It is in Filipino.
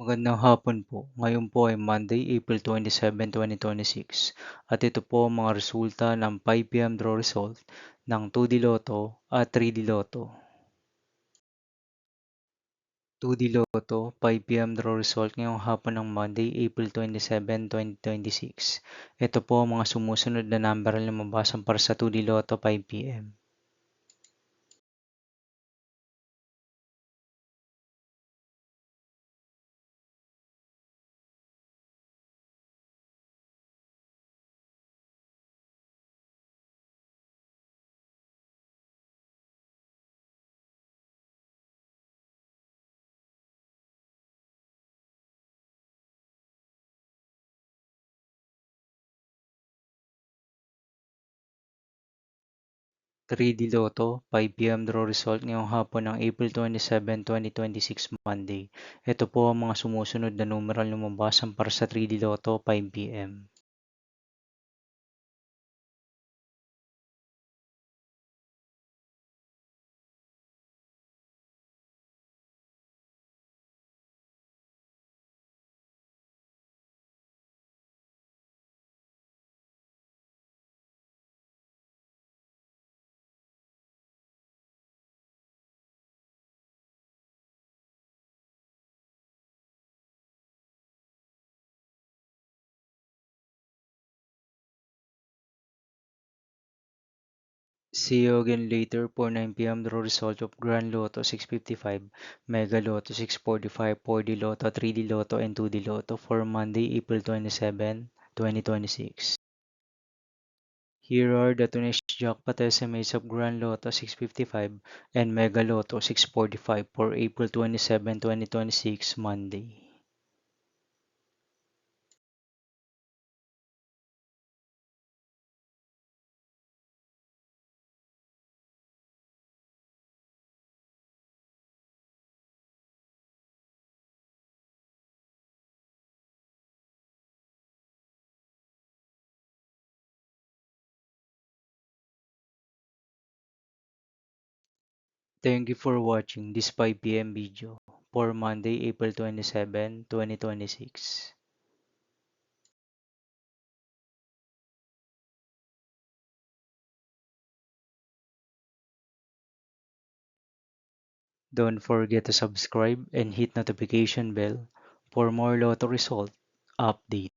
Magandang hapon po. Ngayon po ay Monday, April 27, 2026. At ito po ang mga resulta ng 5 PM draw result ng 2D Lotto at 3D Lotto. 2D Lotto, 5 PM draw result ngayong hapon ng Monday, April 27, 2026. Ito po ang mga sumusunod na number na lumabasan para sa 2D Lotto 5 PM. 3D Lotto, 5 PM draw result ngayong hapon ng April 27, 2026 Monday. Ito po ang mga sumusunod na numeral na lumabasan para sa 3D Lotto 5 PM. See you again later for 9 PM draw result of Grand Lotto 655, Mega Lotto 645, 4D Lotto, 3D Lotto, and 2D Lotto for Monday, April 27, 2026. Here are the today's jackpot estimates of Grand Lotto 655 and Mega Lotto 645 for April 27, 2026, Monday. Thank you for watching this 5 PM video for Monday, April 27, 2026. Don't forget to subscribe and hit notification bell for more Lotto result update.